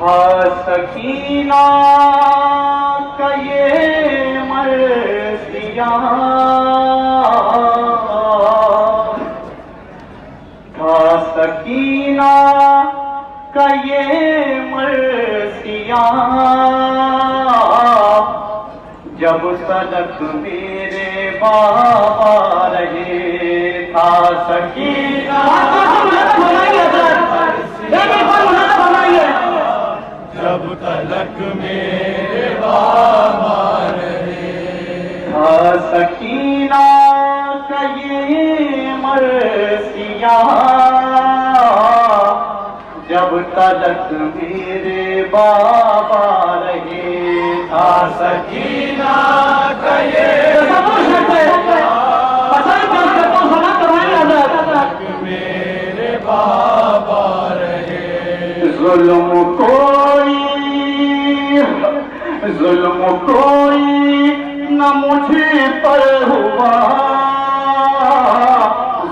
था सकीना का ये मर्सिया, था सकीना का ये मर्सिया, जब तलक मेरे बाबा रहे। था सकीना जब तलक मेरे बाबा रहे। था सकीना का ये मर्सिया, जब तलक मेरे बाबा रहे। था सकीना का ये मेरे बाबा रहे। जुल्म कोई न मुझे पर हुआ,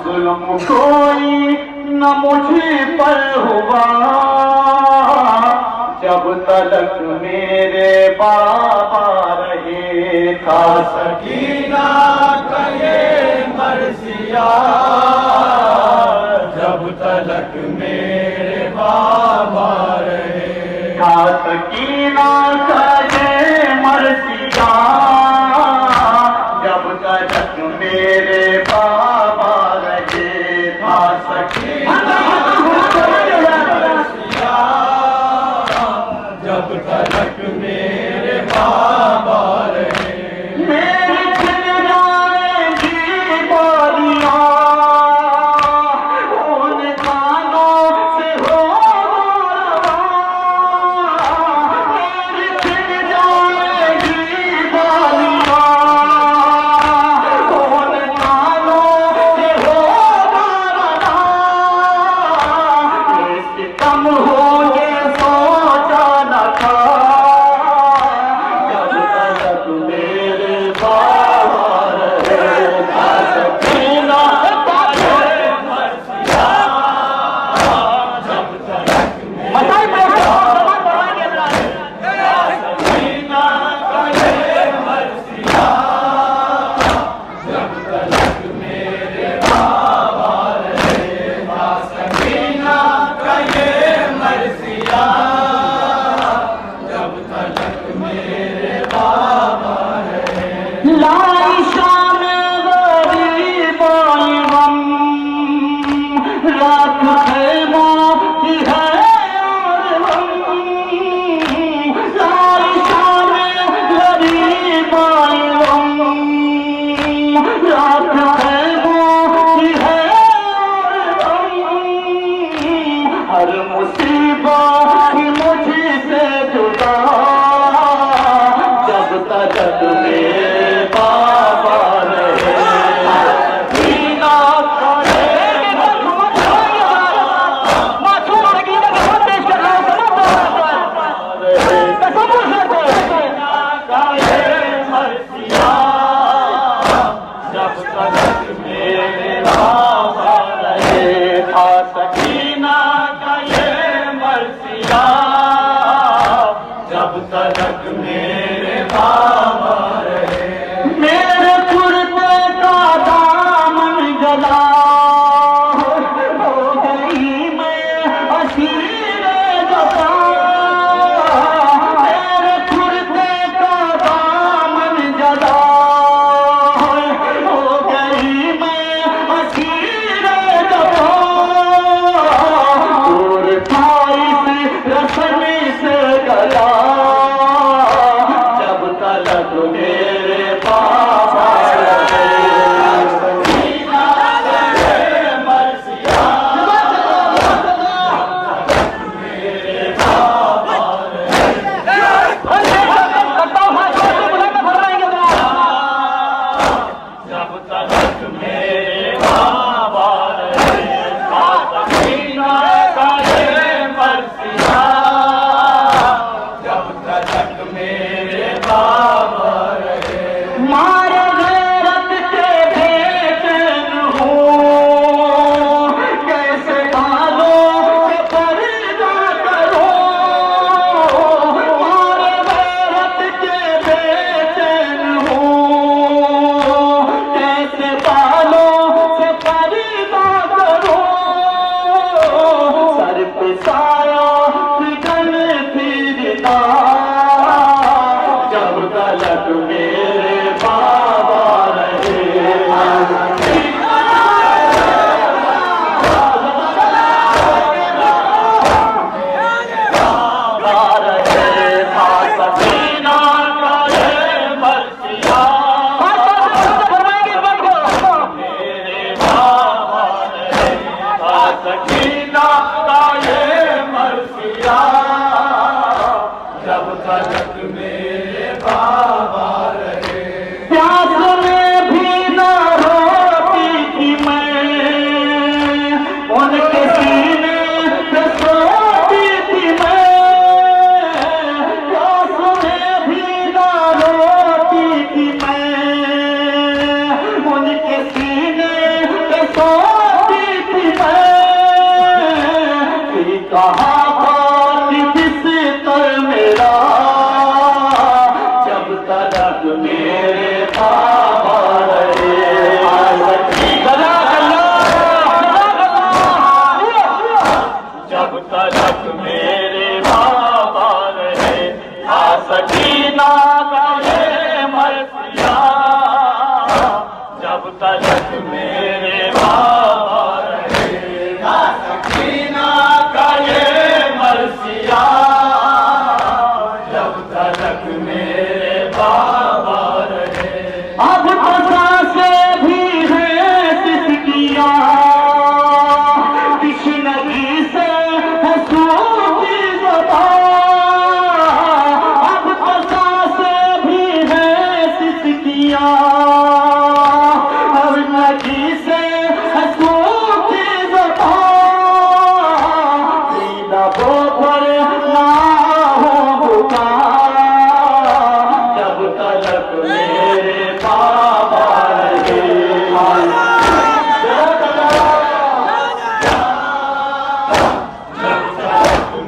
जुल्म कोई न मुझे पर हुआ, जब तलक मेरे बाबा रहे। था सकीना का ये मर्सिया, जब तलक मेरे बाबा रहे। था सकीना का ये मर्सिया, जब तलक मेरे बाबा रहे। था सकीना जब तलक मेरे बाबा रहे। मेरी छिन जाएगी बालियां, उन कानों से हो रवा। मेरी छिन जाएगी बालियां, उन कानों से हो रवा। ये सितम होंगे सोचा न था, जब तलक मेरे बाबा रहे। था सकीना का ये मर्सिया, जब तलक मेरे सकीना का ये मर्सिया, जब तलक मेरे बाबा रहे। था सकीना का ये मर्सिया, जब तलक मेरे बाबा रहे। लाई शाम गरीबाई गम, रात खैमों की है और हम। लाई शाम गरीबाई गम, रात खैमों की है और हम। हर मुसीबत मुझसे जुदा, जब तलक मेरे बाबा रहे। सकीना का ये मर्सिया, जब तलक मेरे बाबा रहे। था सकीना का ये मर्सिया, जब तलक मेरे बाबा रहे। मेरे कुर्ते का दामन जला, हो गई मैं असीर जफा। मेरे कुर्ते का दामन जला, हो गई मैं असीर जफा। दूर था इस रस्म से गला, जब तलक तक मेरे बाबा रहे। प्यास में भी न रोती थी मैं, उनके सीने पे सोती थी मैं। प्यास में भी न रोती थी मैं, उनके सीने पे सोती थी मैं। कहाँ पाती बिस्तर मेरा, जब तक मेरे बाबा रहे। जब तक मेरे बाबा रहे, आ सकीना का ये मरसिया। जब तक मेरे बाबा रहे, आ सकीना का ये मरसिया। जब तक मेरे बाबा रहे। अब तो सांसें भी हैं सिसकियां, तश्नगी से है सूखी ज़बान। अब तो सांसें भी हैं सिसकियां, तश्नगी से है सूखी ज़बान। लबों पर ना हो पुकार, जब तक मेरे बाबा रहे।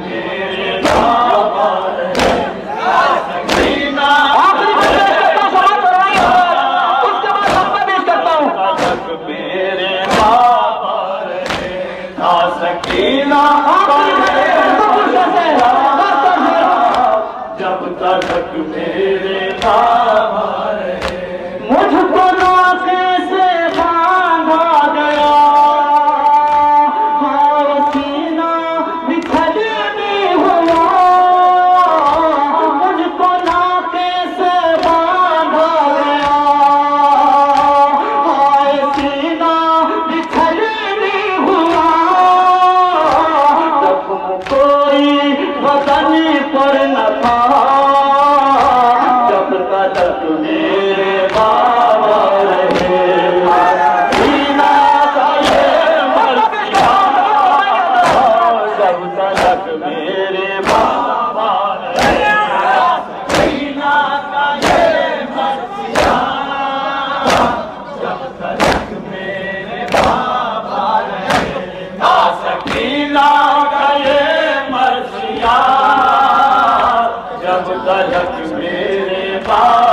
मेरे बाबा रहे। आखिरी में पेश करता हूं, समाप्त हो रही है, उसके बाद मैं पेश करता हूं। तक मेरे बाबा रहे। आ सकीना आखिरी में गुस्से से, जब तक मेरे बाबा रहे। मुझको नाके से बांधा गया, हाय सीना बिछड़ नहीं हुआ। मुझको नाके से बांधा गया, हाय सीना बिछड़ नहीं हुआ। जख्म कोई बदन पर न था, जब तक मेरे बाबा रहे। सीना का ये मरसिया, जब तक मेरे बाबा रहे। सीना का ये मरसिया। जब तक मेरे बाबा रहे। आ सकीना का ये मरसिया। जब तक मेरे बाबा